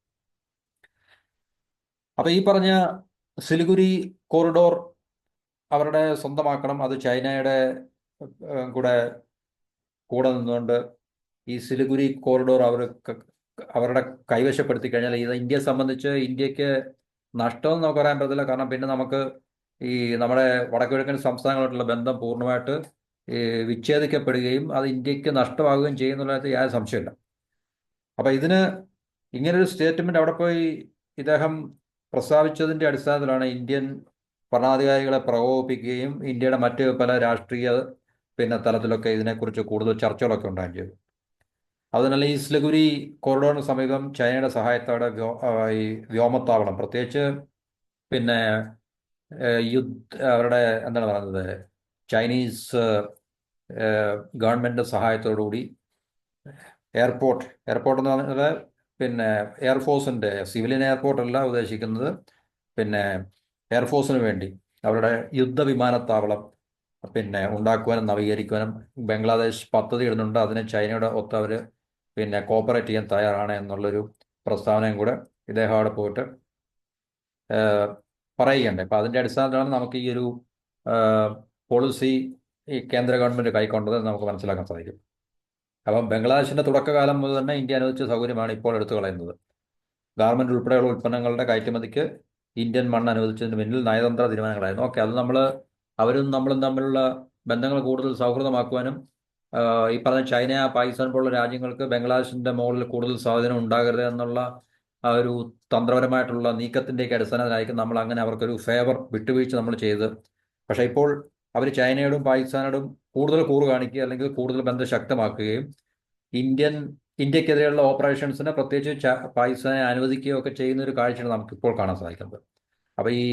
അപ്പോൾ ഈ പറഞ്ഞ സിലിഗുരി കോറിഡോർ അവരുടെ സ്വന്തമാക്കണം. അത് ചൈനയുടെ കൂടെ കൂടെ നിന്നുകൊണ്ട് ഈ സിലിഗുരി കോറിഡോർ അവരുടെ കൈവശപ്പെടുത്തി കഴിഞ്ഞാൽ ഇത് ഇന്ത്യയെ സംബന്ധിച്ച് ഇന്ത്യക്ക് നഷ്ടമെന്ന് നമുക്ക് പറയാൻ പറ്റത്തില്ല. കാരണം പിന്നെ നമുക്ക് ഈ നമ്മുടെ വടക്കുകിഴക്കൻ സംസ്ഥാനങ്ങളായിട്ടുള്ള ബന്ധം പൂർണ്ണമായിട്ട് ഈ വിച്ഛേദിക്കപ്പെടുകയും അത് ഇന്ത്യക്ക് നഷ്ടമാകുകയും ചെയ്യുന്നുള്ളത് യാതൊരു സംശയമില്ല. അപ്പം ഇങ്ങനൊരു സ്റ്റേറ്റ്മെന്റ് അവിടെ പോയി ഇദ്ദേഹം പ്രസ്താവിച്ചതിന്റെ അടിസ്ഥാനത്തിലാണ് ഇന്ത്യൻ ഭരണാധികാരികളെ പ്രകോപിപ്പിക്കുകയും ഇന്ത്യയുടെ മറ്റ് പല രാഷ്ട്രീയ തലത്തിലൊക്കെ ഇതിനെക്കുറിച്ച് കൂടുതൽ ചർച്ചകളൊക്കെ ഉണ്ടാകുകയും ചെയ്തു. അതിനാൽ ഈ സിലിഗുരി കോറിഡോറിന് സമീപം ചൈനയുടെ സഹായത്തോടെ ഈ വ്യോമത്താവളം, പ്രത്യേകിച്ച് പിന്നെ അവരുടെ എന്താണ് പറയുന്നത്, ചൈനീസ് ഗവൺമെന്റ് സഹായത്തോടുകൂടി എയർപോർട്ട് എന്ന് പറഞ്ഞാൽ എയർഫോഴ്സിന്റെ സിവിലിയൻ എയർപോർട്ടല്ല ഉദ്ദേശിക്കുന്നത്, എയർഫോഴ്സിന് വേണ്ടി അവരുടെ യുദ്ധവിമാനത്താവളം ഉണ്ടാക്കുവാനും നവീകരിക്കുവാനും ബംഗ്ലാദേശ് പദ്ധതി ഇടുന്നുണ്ട്. അതിന് ചൈനയുടെ ഒത്ത് അവർ കോപ്പറേറ്റ് ചെയ്യാൻ തയ്യാറാണ് എന്നുള്ളൊരു പ്രസ്താവനയും കൂടെ ഇദ്ദേഹം അവിടെ പോയിട്ട് പറയുകയുണ്ട്. അപ്പം അതിൻ്റെ അടിസ്ഥാനത്തിലാണ് നമുക്ക് ഈ ഒരു പോളിസി ഈ കേന്ദ്ര ഗവൺമെൻറ് കൈക്കൊണ്ടത് നമുക്ക് മനസ്സിലാക്കാൻ സാധിക്കും. അപ്പം ബംഗ്ലാദേശിൻ്റെ തുടക്കകാലം മുതൽ തന്നെ ഇന്ത്യ അനുവദിച്ച സൗകര്യമാണ് ഇപ്പോൾ എടുത്തു കളയുന്നത്. ഗാർമെന്റ് ഉൾപ്പെടെയുള്ള ഉൽപ്പന്നങ്ങളുടെ കയറ്റുമതിക്ക് ഇന്ത്യൻ മണ്ണ് അനുവദിച്ചതിന് പിന്നിൽ നയതന്ത്ര തീരുമാനങ്ങളായിരുന്നു. ഓക്കെ, അത് അവരും നമ്മളും തമ്മിലുള്ള ബന്ധങ്ങൾ കൂടുതൽ സൗഹൃദമാക്കുവാനും ഈ പറഞ്ഞ ചൈന, പാകിസ്ഥാൻ പോലുള്ള രാജ്യങ്ങൾക്ക് ബംഗ്ലാദേശിന്റെ മുകളിൽ കൂടുതൽ സ്വാധീനം ഉണ്ടാകരുത് എന്നുള്ള ആ ഒരു തന്ത്രപരമായിട്ടുള്ള നീക്കത്തിൻ്റെയൊക്കെ അടിസ്ഥാനത്തിലായിരിക്കും നമ്മൾ അങ്ങനെ അവർക്കൊരു ഫേവർ വിട്ടുവീഴ്ച നമ്മൾ ചെയ്ത്. പക്ഷേ ഇപ്പോൾ അവർ ചൈനയോടും പാകിസ്ഥാനോടും കൂടുതൽ കൂറ് കാണിക്കുക അല്ലെങ്കിൽ കൂടുതൽ ബന്ധം ശക്തമാക്കുകയും ഇന്ത്യക്കെതിരെയുള്ള ഓപ്പറേഷൻസിനെ പ്രത്യേകിച്ച് പാകിസ്ഥാനെ അനുവദിക്കുകയോ ഒക്കെ ചെയ്യുന്ന ഒരു കാഴ്ചയാണ് നമുക്കിപ്പോൾ കാണാൻ സാധിക്കുന്നത്. അപ്പോൾ ഈ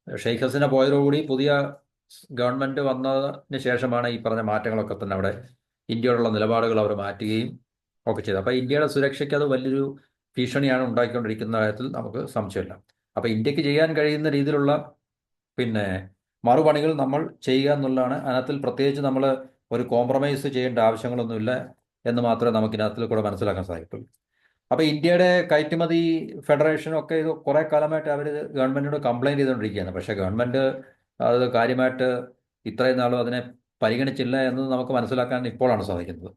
ഷെയ്ഖ് ഹസീന പോയതോടുകൂടി പുതിയ ഗവൺമെന്റ് വന്നതിന് ശേഷമാണ് ഈ പറഞ്ഞ മാറ്റങ്ങളൊക്കെ തന്നെ അവിടെ ഇന്ത്യയോടുള്ള നിലപാടുകൾ അവർ മാറ്റുകയും ഒക്കെ ചെയ്തത്. അപ്പോൾ ഇന്ത്യയുടെ സുരക്ഷയ്ക്ക് അത് വലിയൊരു ഭീഷണിയാണ് ഉണ്ടാക്കിക്കൊണ്ടിരിക്കുന്ന കാര്യത്തിൽ നമുക്ക് സംശയമില്ല. അപ്പോൾ ഇന്ത്യക്ക് ചെയ്യാൻ കഴിയുന്ന രീതിയിലുള്ള മറുപണികൾ നമ്മൾ ചെയ്യുക എന്നുള്ളതാണ്. അതിനകത്തിൽ പ്രത്യേകിച്ച് നമ്മൾ ഒരു കോംപ്രമൈസ് ചെയ്യേണ്ട ആവശ്യങ്ങളൊന്നുമില്ല എന്ന് മാത്രമേ നമുക്ക് ഇതിനകത്തിൽ കൂടെ മനസ്സിലാക്കാൻ സാധിക്കുള്ളൂ. അപ്പോൾ ഇന്ത്യയുടെ കയറ്റുമതി ഫെഡറേഷനൊക്കെ ഇത് കുറേ കാലമായിട്ട് അവർ ഗവൺമെന്റിനോട് കംപ്ലൈൻറ്റ് ചെയ്തുകൊണ്ടിരിക്കുകയാണ്. പക്ഷേ ഗവൺമെന്റ് അത് കാര്യമായിട്ട് ഇത്രയും നാളും അതിനെ പരിഗണിച്ചില്ല എന്ന് നമുക്ക് മനസ്സിലാക്കാൻ ഇപ്പോഴാണ് സാധിക്കുന്നത്.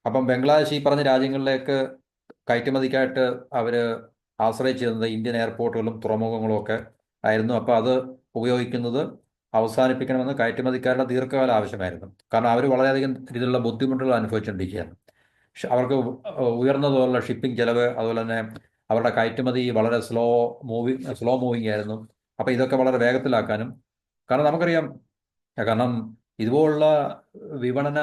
അപ്പം ബംഗ്ലാദേശ് ഈ പറഞ്ഞ രാജ്യങ്ങളിലേക്ക് കയറ്റുമതിക്കായിട്ട് അവർ ആശ്രയിച്ചിരുന്നത് ഇന്ത്യൻ എയർപോർട്ടുകളും തുറമുഖങ്ങളും ഒക്കെ ആയിരുന്നു. അപ്പോൾ അത് ഉപയോഗിക്കുന്നത് അവസാനിപ്പിക്കണമെന്ന് കയറ്റുമതിക്കാരുടെ ദീർഘകാല ആവശ്യമായിരുന്നു. കാരണം അവർ വളരെയധികം രീതിയിലുള്ള ബുദ്ധിമുട്ടുകൾ അനുഭവിച്ചുകൊണ്ടിരിക്കുകയാണ്. അവർക്ക് ഉയർന്ന തോതിലുള്ള ഷിപ്പിംഗ് ചെലവ്, അതുപോലെ തന്നെ അവരുടെ കയറ്റുമതി വളരെ സ്ലോ മൂവിങ് ആയിരുന്നു. അപ്പോൾ ഇതൊക്കെ വളരെ വേഗത്തിലാക്കാനും, കാരണം നമുക്കറിയാം, കാരണം ഇതുപോലുള്ള വിപണന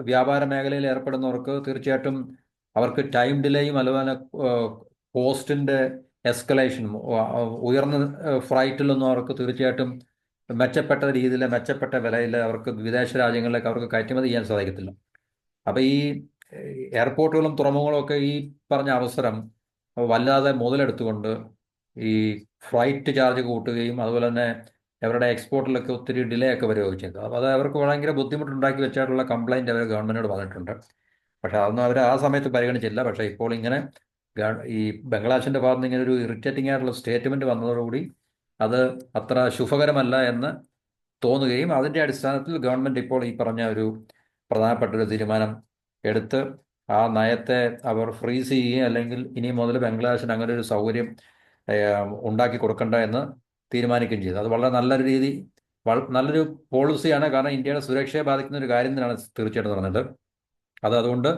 വ്യാപാര മേഖലയിൽ ഏർപ്പെടുന്നവർക്ക് തീർച്ചയായിട്ടും അവർക്ക് ടൈം ഡിലേയും അതുപോലെ കോസ്റ്റിൻ്റെ എസ്കലേഷനും ഉയർന്ന ഫ്ലൈറ്റിലൊന്നും അവർക്ക് തീർച്ചയായിട്ടും മെച്ചപ്പെട്ട രീതിയിൽ മെച്ചപ്പെട്ട വിലയിൽ അവർക്ക് വിദേശ രാജ്യങ്ങളിലേക്ക് അവർക്ക് കയറ്റുമതി ചെയ്യാൻ സാധിക്കത്തില്ല. അപ്പോൾ ഈ എയർപോർട്ടുകളും തുറമുഖങ്ങളും ഒക്കെ ഈ പറഞ്ഞ അവസരം വല്ലാതെ മുതലെടുത്തുകൊണ്ട് ഈ ഫ്ലൈറ്റ് ചാർജ് കൂട്ടുകയും അതുപോലെ തന്നെ അവരുടെ എക്സ്പോർട്ടിലൊക്കെ ഒത്തിരി ഡിലേ ഒക്കെ വരികയൊക്കെ ചെയ്തു. അപ്പോൾ അത് അവർക്ക് ഭയങ്കര ബുദ്ധിമുട്ടുണ്ടാക്കി വെച്ചായിട്ടുള്ള കംപ്ലൈൻറ്റ് അവർ ഗവൺമെൻറ്റിനോട് പറഞ്ഞിട്ടുണ്ട്. പക്ഷേ അതൊന്നും അവർ ആ സമയത്ത് പരിഗണിച്ചില്ല. പക്ഷേ ഇപ്പോൾ ഇങ്ങനെ ഈ ബംഗ്ലാദേശിൻ്റെ ഭാഗത്ത് നിന്ന് ഇങ്ങനെ ഒരു ഇറിറ്റേറ്റിംഗ് ആയിട്ടുള്ള സ്റ്റേറ്റ്മെൻറ്റ് വന്നതോടുകൂടി അത് അത്ര ശുഭകരമല്ല എന്ന് തോന്നുകയും അതിൻ്റെ അടിസ്ഥാനത്തിൽ ഗവൺമെൻറ് ഇപ്പോൾ ഈ പറഞ്ഞ ഒരു പ്രധാനപ്പെട്ട ഒരു തീരുമാനം എടുത്ത് ആ നയത്തെ അവർ ഫ്രീസ് ചെയ്യുകയും അല്ലെങ്കിൽ ഇനി മുതൽ ബംഗ്ലാദേശിന് അങ്ങനെ ഒരു സൗകര്യം ഉണ്ടാക്കി കൊടുക്കണ്ട എന്ന് തീരുമാനിക്കുകയും ചെയ്തു. അത് വളരെ നല്ലൊരു പോളിസിയാണ്. കാരണം ഇന്ത്യയുടെ സുരക്ഷയെ ബാധിക്കുന്ന ഒരു കാര്യം തന്നെയാണ് തീർച്ചയായിട്ടും പറഞ്ഞത്. അതുകൊണ്ട്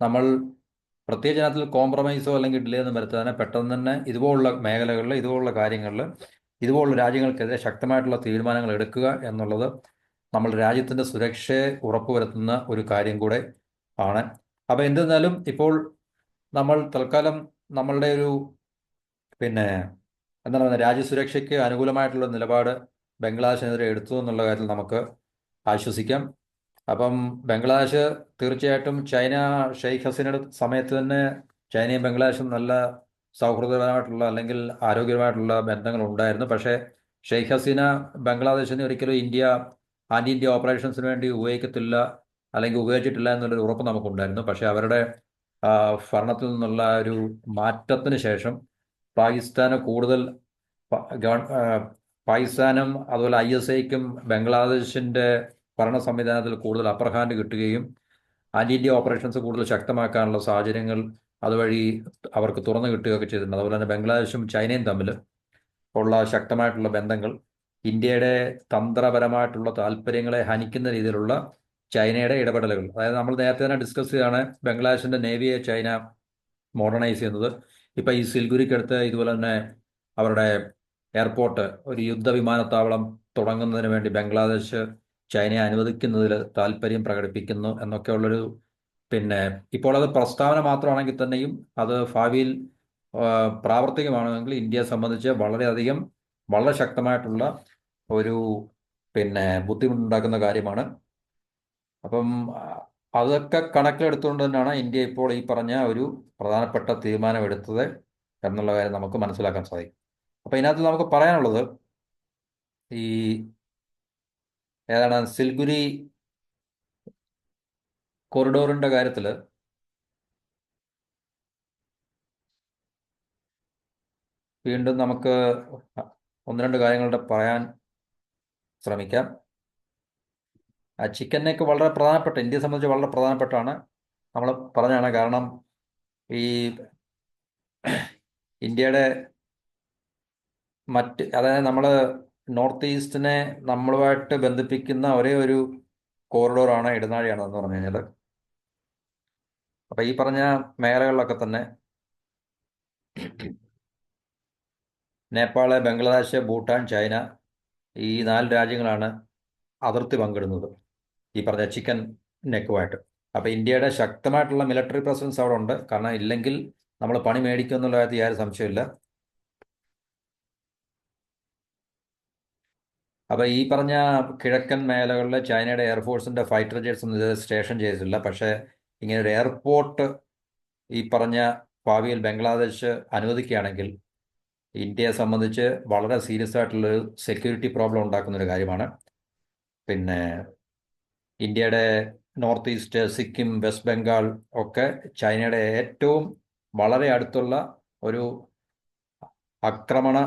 നമ്മൾ പ്രത്യേകിച്ച് അതിനകത്തിൽ കോംപ്രമൈസോ അല്ലെങ്കിൽ ഡിലേ ഒന്നും വരുത്താതെ പെട്ടെന്ന് തന്നെ ഇതുപോലുള്ള മേഖലകളിൽ ഇതുപോലുള്ള കാര്യങ്ങളിൽ ഇതുപോലുള്ള രാജ്യങ്ങൾക്കെതിരെ ശക്തമായിട്ടുള്ള തീരുമാനങ്ങൾ എടുക്കുക എന്നുള്ളത് നമ്മൾ രാജ്യത്തിൻ്റെ സുരക്ഷയെ ഉറപ്പുവരുത്തുന്ന ഒരു കാര്യം കൂടെ ആണ്. അപ്പോൾ എന്തെന്നാലും ഇപ്പോൾ നമ്മൾ തൽക്കാലം നമ്മളുടെ ഒരു എന്താണ് പറയുക, രാജ്യസുരക്ഷയ്ക്ക് അനുകൂലമായിട്ടുള്ള നിലപാട് ബംഗ്ലാദേശിനെതിരെ എടുത്തു എന്നുള്ള കാര്യത്തിൽ നമുക്ക് ആശ്വസിക്കാം. അപ്പം ബംഗ്ലാദേശ് തീർച്ചയായിട്ടും ചൈന ഷെയ്ഖ് ഹസീനയുടെ സമയത്ത് തന്നെ ചൈനയും ബംഗ്ലാദേശും നല്ല സൗഹൃദപരമായിട്ടുള്ള അല്ലെങ്കിൽ ആരോഗ്യപരമായിട്ടുള്ള ബന്ധങ്ങൾ ഉണ്ടായിരുന്നു. പക്ഷേ ഷെയ്ഖ് ഹസീന ബംഗ്ലാദേശിനെ ഒരിക്കലും ആൻറ്റി ഇന്ത്യ ഓപ്പറേഷൻസിന് വേണ്ടി ഉപയോഗിക്കത്തില്ല അല്ലെങ്കിൽ ഉപയോഗിച്ചിട്ടില്ല എന്നുള്ളൊരു ഉറപ്പ് നമുക്കുണ്ടായിരുന്നു. പക്ഷേ അവരുടെ ഭരണത്തിൽ നിന്നുള്ള ഒരു മാറ്റത്തിന് ശേഷം പാകിസ്ഥാന് കൂടുതൽ പാകിസ്ഥാനും അതുപോലെ ISIക്കും ബംഗ്ലാദേശിൻ്റെ ഭരണ സംവിധാനത്തിൽ കൂടുതൽ അപ്പർ ഹാൻഡ് കിട്ടുകയും ആൻറ്റി ഇന്ത്യ ഓപ്പറേഷൻസ് കൂടുതൽ ശക്തമാക്കാനുള്ള സാഹചര്യങ്ങൾ അതുവഴി അവർക്ക് തുറന്നു കിട്ടുകയൊക്കെ ചെയ്തിട്ടുണ്ട്. അതുപോലെ തന്നെ ബംഗ്ലാദേശും ചൈനയും തമ്മിൽ ഉള്ള ശക്തമായിട്ടുള്ള ബന്ധങ്ങൾ ഇന്ത്യയുടെ തന്ത്രപരമായിട്ടുള്ള താല്പര്യങ്ങളെ ഹനിക്കുന്ന രീതിയിലുള്ള ചൈനയുടെ ഇടപെടലുകൾ, അതായത് നമ്മൾ നേരത്തെ തന്നെ ഡിസ്കസ് ചെയ്യുകയാണ്, ബംഗ്ലാദേശിൻ്റെ നേവിയെ ചൈന മോഡേണൈസ് ചെയ്യുന്നത്. ഇപ്പം ഈ സിൽഗുരിക്കടുത്ത് ഇതുപോലെ തന്നെ അവരുടെ എയർപോർട്ട്, ഒരു യുദ്ധവിമാനത്താവളം തുടങ്ങുന്നതിന് വേണ്ടി ബംഗ്ലാദേശ് ചൈനയെ അനുവദിക്കുന്നതിൽ താല്പര്യം പ്രകടിപ്പിക്കുന്നു എന്നൊക്കെയുള്ളൊരു, പിന്നെ ഇപ്പോൾ അത് പ്രസ്താവന മാത്രമാണെങ്കിൽ തന്നെയും അത് ഭാവിയിൽ പ്രാവർത്തികമാണെങ്കിൽ ഇന്ത്യയെ സംബന്ധിച്ച് വളരെയധികം വളരെ ശക്തമായിട്ടുള്ള ഒരു ബുദ്ധിമുട്ടുണ്ടാക്കുന്ന കാര്യമാണ്. അപ്പം അതൊക്കെ കണക്കിലെടുത്തുകൊണ്ട് തന്നെയാണ് ഇന്ത്യ ഇപ്പോൾ ഈ പറഞ്ഞ ഒരു പ്രധാനപ്പെട്ട തീരുമാനമെടുത്തത് എന്നുള്ള കാര്യം നമുക്ക് മനസ്സിലാക്കാൻ സാധിക്കും. അപ്പം ഇതിനകത്ത് നമുക്ക് പറയാനുള്ളത് ഈ ഏതാണ് സിൽഗുരി കൊറിഡോറിൻ്റെ കാര്യത്തിൽ വീണ്ടും നമുക്ക് ഒന്ന് രണ്ട് കാര്യങ്ങളുടെ പറയാൻ ശ്രമിക്കാം. ചിക്കൻ നെക്ക് വളരെ പ്രധാനപ്പെട്ട, ഇന്ത്യയെ സംബന്ധിച്ച് വളരെ പ്രധാനപ്പെട്ടാണ് നമ്മൾ പറഞ്ഞാണ്. കാരണം ഈ ഇന്ത്യയുടെ അതായത് നമ്മൾ നോർത്ത് ഈസ്റ്റിനെ നമ്മളുമായിട്ട് ബന്ധിപ്പിക്കുന്ന ഒരേ ഒരു കോറിഡോറാണ് ഇടനാഴിയാണ് എന്ന് പറഞ്ഞു കഴിഞ്ഞാൽ. അപ്പം ഈ പറഞ്ഞ മേഖലകളിലൊക്കെ തന്നെ നേപ്പാള്, ബംഗ്ലാദേശ്, ഭൂട്ടാൻ, ചൈന, ഈ 4 രാജ്യങ്ങളാണ് അതിർത്തി പങ്കിടുന്നത് ഈ പറഞ്ഞ ചിക്കൻ നെക്കുമായിട്ട്. അപ്പോൾ ഇന്ത്യയുടെ ശക്തമായിട്ടുള്ള മിലിറ്ററി പ്രസൻസ് അവിടെ ഉണ്ട്. കാരണം ഇല്ലെങ്കിൽ നമ്മൾ പണി മേടിക്കും എന്നുള്ള കാര്യത്തിൽ യാതൊരു സംശയമില്ല. അപ്പോൾ ഈ പറഞ്ഞ കിഴക്കൻ മേഖലകളിൽ ചൈനയുടെ എയർഫോഴ്സിൻ്റെ ഫൈറ്റർ ജെറ്റ്സ് ഒന്നും ഇത് സ്റ്റേഷൻ ചെയ്തിട്ടില്ല. പക്ഷേ ഇങ്ങനെ ഒരു എയർപോർട്ട് ഈ പറഞ്ഞ ഭാവിയിൽ ബംഗ്ലാദേശ് അനുവദിക്കുകയാണെങ്കിൽ ഇന്ത്യയെ സംബന്ധിച്ച് വളരെ സീരിയസ് ആയിട്ടുള്ളൊരു സെക്യൂരിറ്റി പ്രോബ്ലം ഉണ്ടാക്കുന്നൊരു കാര്യമാണ്. പിന്നെ ഇന്ത്യയുടെ north east, Sikkim, west Bengal ഒക്കെ ചൈനയുടെ ഏറ്റവും വളരെ അടുത്തുള്ള ഒരു ആക്രമണ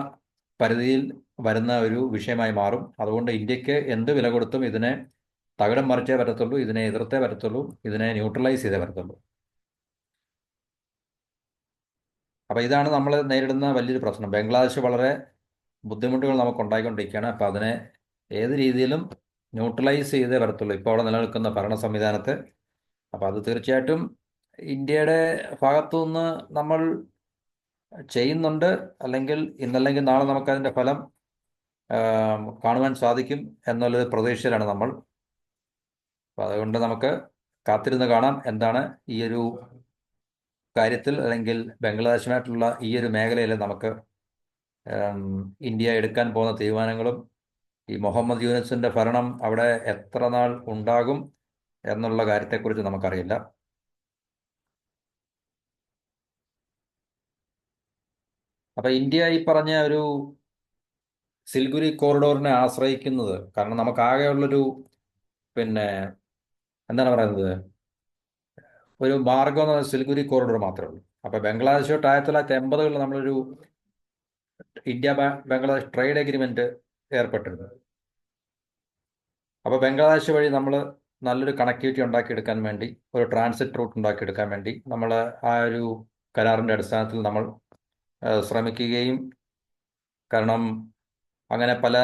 പരിധിയിൽ വരുന്ന ഒരു വിഷയമായി മാറും. അതുകൊണ്ട് ഇന്ത്യക്ക് എന്ത് വില കൊടുത്തും ഇതിനെ തകിടം മറിച്ചേ പറ്റത്തുള്ളൂ, ഇതിനെ എതിർത്തേ പറ്റത്തുള്ളൂ, ഇതിനെ ന്യൂട്രലൈസ് ചെയ്തേ പറ്റത്തുള്ളൂ. അപ്പോൾ ഇതാണ് നമ്മൾ നേരിടുന്ന വലിയൊരു പ്രശ്നം. ബംഗ്ലാദേശ് വളരെ ബുദ്ധിമുട്ടുകൾ നമുക്ക് ഉണ്ടായിക്കൊണ്ടിരിക്കുകയാണ്. അപ്പോൾ അതിനെ ഏത് രീതിയിലും ന്യൂട്രലൈസ് ചെയ്തേ വരത്തുള്ളൂ ഇപ്പോൾ അവിടെ നിലനിൽക്കുന്ന ഭരണ സംവിധാനത്തെ. അപ്പോൾ അത് തീർച്ചയായിട്ടും ഇന്ത്യയുടെ ഭാഗത്തു നിന്ന് നമ്മൾ ചെയ്യുന്നുണ്ട്. അല്ലെങ്കിൽ ഇന്നല്ലെങ്കിൽ നാളെ നമുക്കതിൻ്റെ ഫലം കാണുവാൻ സാധിക്കും എന്നുള്ളൊരു പ്രതീക്ഷയിലാണ് നമ്മൾ. അപ്പോൾ അതുകൊണ്ട് നമുക്ക് കാത്തിരുന്ന് കാണാം എന്താണ് ഈ ഒരു കാര്യത്തിൽ, അല്ലെങ്കിൽ ബംഗ്ലാദേശുമായിട്ടുള്ള ഈ ഒരു മേഖലയിൽ നമുക്ക് ഇന്ത്യ എടുക്കാൻ പോകുന്ന തീരുമാനങ്ങളും ഈ മുഹമ്മദ് യൂനസിൻ്റെ ഭരണം അവിടെ എത്ര നാൾ ഉണ്ടാകും എന്നുള്ള കാര്യത്തെക്കുറിച്ച് നമുക്കറിയില്ല. അപ്പം ഇന്ത്യ ഈ പറഞ്ഞ ഒരു സിൽഗുരി കോറിഡോറിനെ ആശ്രയിക്കുന്നത്, കാരണം നമുക്കാകെയുള്ളൊരു എന്താണ് പറയുന്നത്, ഒരു മാർഗം എന്ന് പറഞ്ഞാൽ സിൽഗുരി കോറിഡോർ മാത്രമേ ഉള്ളൂ. അപ്പോൾ ബംഗ്ലാദേശോട്ട് 1980-കളിൽ നമ്മളൊരു ഇന്ത്യ ബംഗ്ലാദേശ് ട്രേഡ് എഗ്രിമെൻറ്റ് ഏർപ്പെട്ടിരുന്നു. അപ്പോൾ ബംഗ്ലാദേശ് വഴി നമ്മൾ നല്ലൊരു കണക്ടിവിറ്റി ഉണ്ടാക്കിയെടുക്കാൻ വേണ്ടി, ഒരു ട്രാൻസിറ്റ് റൂട്ട് ഉണ്ടാക്കിയെടുക്കാൻ വേണ്ടി നമ്മൾ ആ ഒരു കരാറിൻ്റെ അടിസ്ഥാനത്തിൽ നമ്മൾ ശ്രമിക്കുകയും, കാരണം അങ്ങനെ പല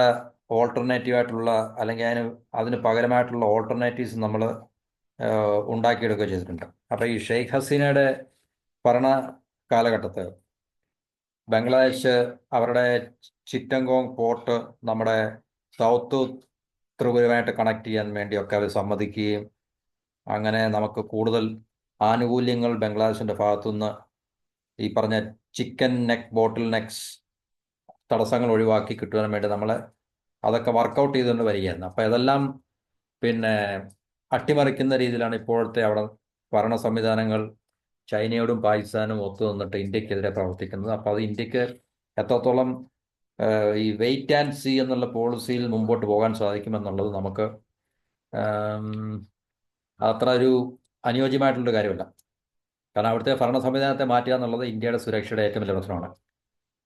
ഓൾട്ടർനേറ്റീവായിട്ടുള്ള അല്ലെങ്കിൽ അതിന് പകരമായിട്ടുള്ള ഓൾട്ടർനേറ്റീവ്സ് നമ്മൾ ഉണ്ടാക്കിയെടുക്കുകയും ചെയ്തിട്ടുണ്ട്. അപ്പോൾ ഈ ഷെയ്ഖ് ഹസീനയുടെ ഭരണ കാലഘട്ടത്തിൽ ബംഗ്ലാദേശ് അവരുടെ ചിറ്റങ്കോങ് പോർട്ട് നമ്മുടെ സൗത്ത് ത്രിപുരമായിട്ട് കണക്ട് ചെയ്യാൻ വേണ്ടിയൊക്കെ അവർ സമ്മതിക്കുകയും, അങ്ങനെ നമുക്ക് കൂടുതൽ ആനുകൂല്യങ്ങൾ ബംഗ്ലാദേശിൻ്റെ ഭാഗത്തുനിന്ന് ഈ പറഞ്ഞ ചിക്കൻ നെക്ക്, ബോട്ടിൽ നെക്സ് തടസ്സങ്ങൾ ഒഴിവാക്കി കിട്ടുവാൻ വേണ്ടി നമ്മൾ അതൊക്കെ വർക്കൗട്ട് ചെയ്തുകൊണ്ട് വരികയായിരുന്നു. അപ്പോൾ ഇതെല്ലാം അട്ടിമറിക്കുന്ന രീതിയിലാണ് ഇപ്പോഴത്തെ അവിടെ ഭരണ സംവിധാനങ്ങൾ ചൈനയോടും പാകിസ്ഥാനും ഒത്തു നിന്നിട്ട് ഇന്ത്യക്കെതിരെ പ്രവർത്തിക്കുന്നത്. അപ്പോൾ അത് ഇന്ത്യക്ക് എത്രത്തോളം ഈ വെയിറ്റ് ആൻഡ് സീ എന്നുള്ള പോളിസിയിൽ മുമ്പോട്ട് പോകാൻ സാധിക്കുമെന്നുള്ളത് നമുക്ക് അത്ര ഒരു അനുയോജ്യമായിട്ടുള്ളൊരു കാര്യമല്ല. കാരണം അവിടുത്തെ ഭരണ സംവിധാനത്തെ മാറ്റുക എന്നുള്ളത് ഇന്ത്യയുടെ സുരക്ഷയുടെ ഏറ്റവും വലിയ പ്രശ്നമാണ്.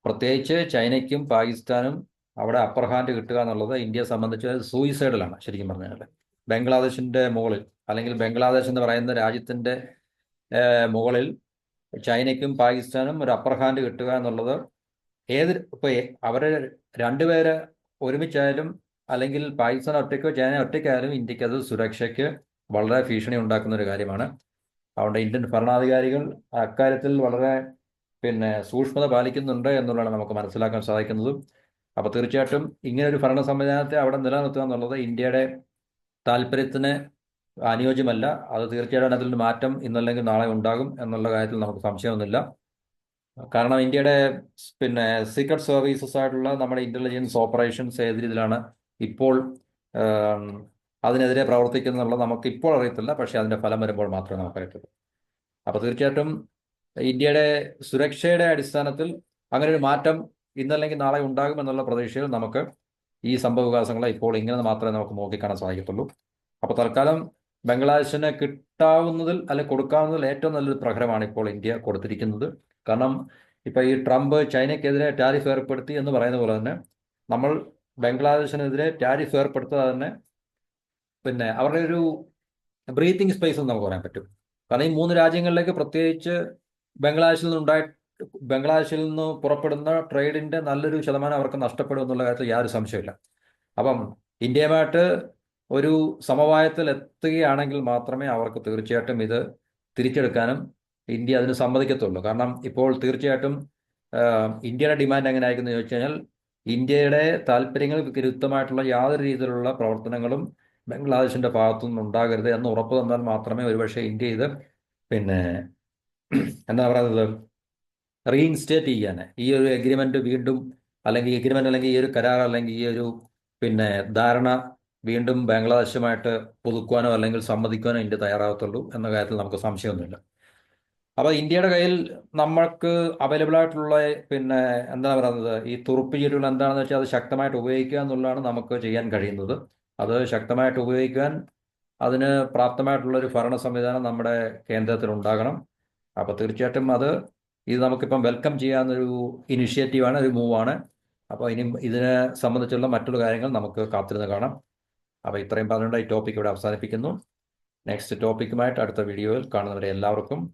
പ്രത്യേകിച്ച് ചൈനയ്ക്കും പാകിസ്ഥാനും അവിടെ അപ്പർ ഹാൻഡ് കിട്ടുക എന്നുള്ളത് ഇന്ത്യയെ സംബന്ധിച്ച് സൂയിസൈഡലാണ് ശരിക്കും പറഞ്ഞാൽ. ബംഗ്ലാദേശിന്റെ മുകളിൽ, അല്ലെങ്കിൽ ബംഗ്ലാദേശ് എന്ന് പറയുന്ന രാജ്യത്തിന്റെ മുകളിൽ ചൈനയ്ക്കും പാകിസ്ഥാനും ഒരു അപ്പർ ഹാൻഡ് കിട്ടുക എന്നുള്ളത് ഇപ്പൊ അവരെ രണ്ടുപേര് ഒരുമിച്ചായാലും, അല്ലെങ്കിൽ പാകിസ്ഥാൻ ഒറ്റയ്ക്കോ ചൈന ഒറ്റയ്ക്കായാലും ഇന്ത്യക്ക് അത് സുരക്ഷയ്ക്ക് വളരെ ഭീഷണി ഉണ്ടാക്കുന്ന ഒരു കാര്യമാണ്. അതുകൊണ്ട് ഇന്ത്യൻ ഭരണാധികാരികൾ അക്കാര്യത്തിൽ വളരെ സൂക്ഷ്മത പാലിക്കുന്നുണ്ട് എന്നുള്ളതാണ് നമുക്ക് മനസ്സിലാക്കാൻ സാധിക്കുന്നതും. അപ്പോൾ തീർച്ചയായിട്ടും ഇങ്ങനെ ഒരു ഭരണ സംവിധാനത്തെ അവിടെ നിലനിർത്തുക എന്നുള്ളത് ഇന്ത്യയുടെ താല്പര്യത്തിന് അനുയോജ്യമല്ല. അത് തീർച്ചയായിട്ടും അതിൽ മാറ്റം ഇന്നല്ലെങ്കിൽ നാളെ ഉണ്ടാകും എന്നുള്ള കാര്യത്തിൽ നമുക്ക് സംശയമൊന്നുമില്ല. കാരണം ഇന്ത്യയുടെ സീക്രട്ട് സർവീസസ് ആയിട്ടുള്ള നമ്മുടെ ഇന്റലിജൻസ് ഓപ്പറേഷൻസ് ഏത് രീതിയിലാണ് ഇപ്പോൾ അതിനെതിരെ പ്രവർത്തിക്കുന്നുള്ള നമുക്ക് ഇപ്പോൾ അറിയത്തില്ല. പക്ഷേ അതിന്റെ ഫലം വരുമ്പോൾ മാത്രമേ നമുക്കറിയത്തുള്ളൂ. അപ്പോൾ തീർച്ചയായിട്ടും ഇന്ത്യയുടെ സുരക്ഷയുടെ അടിസ്ഥാനത്തിൽ അങ്ങനെ ഒരു മാറ്റം ഇന്നല്ലെങ്കിൽ നാളെ ഉണ്ടാകും എന്നുള്ള പ്രതീക്ഷയിൽ നമുക്ക് ഈ സംഭവവികാസങ്ങളെ ഇപ്പോൾ ഇങ്ങനെ മാത്രമേ നമുക്ക് നോക്കിക്കാണാൻ സാധിക്കത്തുള്ളൂ. അപ്പോൾ തൽക്കാലം ബംഗ്ലാദേശിന് കിട്ടാവുന്നതിൽ അല്ലെങ്കിൽ കൊടുക്കാവുന്നതിൽ ഏറ്റവും നല്ലൊരു പ്രഹരമാണ് ഇപ്പോൾ ഇന്ത്യ കൊടുത്തിരിക്കുന്നത്. കാരണം ഇപ്പൊ ഈ ട്രംപ് ചൈനയ്ക്കെതിരെ ടാരിഫ് ഏർപ്പെടുത്തി എന്ന് പറയുന്ന പോലെ തന്നെ നമ്മൾ ബംഗ്ലാദേശിനെതിരെ ടാരിഫ് ഏർപ്പെടുത്താതെ തന്നെ അവരുടെ ഒരു ബ്രീത്തിങ് സ്പേസ് എന്ന് നമുക്ക് പറയാൻ പറ്റും. കാരണം ഈ മൂന്ന് രാജ്യങ്ങളിലേക്ക് പ്രത്യേകിച്ച് ബംഗ്ലാദേശിൽ നിന്ന് പുറപ്പെടുന്ന ട്രേഡിന്റെ നല്ലൊരു ശതമാനം അവർക്ക് നഷ്ടപ്പെടും എന്നുള്ള കാര്യത്തിൽ യാതൊരു സംശയമില്ല. അപ്പം ഇന്ത്യയുമായിട്ട് ഒരു സമവായത്തിൽ എത്തുകയാണെങ്കിൽ മാത്രമേ അവർക്ക് തീർച്ചയായിട്ടും ഇത് തിരിച്ചെടുക്കാനും ഇന്ത്യ അതിന് സമ്മതിക്കത്തുള്ളൂ. കാരണം ഇപ്പോൾ തീർച്ചയായിട്ടും ഇന്ത്യയുടെ ഡിമാൻഡ് എങ്ങനെ ആയിരിക്കുന്നു ചോദിച്ചു കഴിഞ്ഞാൽ, ഇന്ത്യയുടെ താല്പര്യങ്ങൾക്ക് വിരുദ്ധമായിട്ടുള്ള യാതൊരു രീതിയിലുള്ള പ്രവർത്തനങ്ങളും ബംഗ്ലാദേശിന്റെ ഭാഗത്തുനിന്ന് ഉണ്ടാകരുത് എന്ന് ഉറപ്പ് തന്നാൽ മാത്രമേ ഒരുപക്ഷെ ഇന്ത്യ ഇത് എന്താ പറയുന്നത് റീഇൻസ്റ്റേറ്റ് ചെയ്യാൻ ഈ ഒരു എഗ്രിമെന്റ് വീണ്ടും, അല്ലെങ്കിൽ ഈ ഒരു കരാർ, അല്ലെങ്കിൽ ഈ ഒരു ധാരണ വീണ്ടും ബംഗ്ലാദേശുമായിട്ട് പുതുക്കുവാനോ അല്ലെങ്കിൽ സമ്മതിക്കുവാനോ ഇന്ത്യ തയ്യാറാകത്തുള്ളൂ എന്ന കാര്യത്തിൽ നമുക്ക് സംശയമൊന്നുമില്ല. അപ്പോൾ ഇന്ത്യയുടെ കയ്യിൽ നമ്മൾക്ക് അവൈലബിൾ ആയിട്ടുള്ള എന്താ പറയുന്നത് ഈ തുറുപ്പ് ചീട്ടുകൾ എന്താണെന്ന് വെച്ചാൽ അത് ശക്തമായിട്ട് ഉപയോഗിക്കുക എന്നുള്ളതാണ് നമുക്ക് ചെയ്യാൻ കഴിയുന്നത്. അത് ശക്തമായിട്ട് ഉപയോഗിക്കാൻ അതിന് പ്രാപ്തമായിട്ടുള്ള ഒരു ഭരണ സംവിധാനം നമ്മുടെ കേന്ദ്രത്തിൽ ഉണ്ടാകണം. അപ്പോൾ തീർച്ചയായിട്ടും ഇത് നമുക്കിപ്പം വെൽക്കം ചെയ്യാവുന്നൊരു ഇനിഷ്യേറ്റീവാണ്, ഒരു മൂവാണ്. അപ്പോൾ ഇനി ഇതിനെ സംബന്ധിച്ചുള്ള മറ്റുള്ള കാര്യങ്ങൾ നമുക്ക് കാത്തിരുന്ന് കാണാം. അപ്പോൾ ഇത്രയും പറഞ്ഞുകൊണ്ട് ഈ ടോപ്പിക് ഇവിടെ അവസാനിപ്പിക്കുന്നു. നെക്സ്റ്റ് ടോപ്പിക്കുമായിട്ട് അടുത്ത വീഡിയോയിൽ കാണുന്നവരെ എല്ലാവർക്കും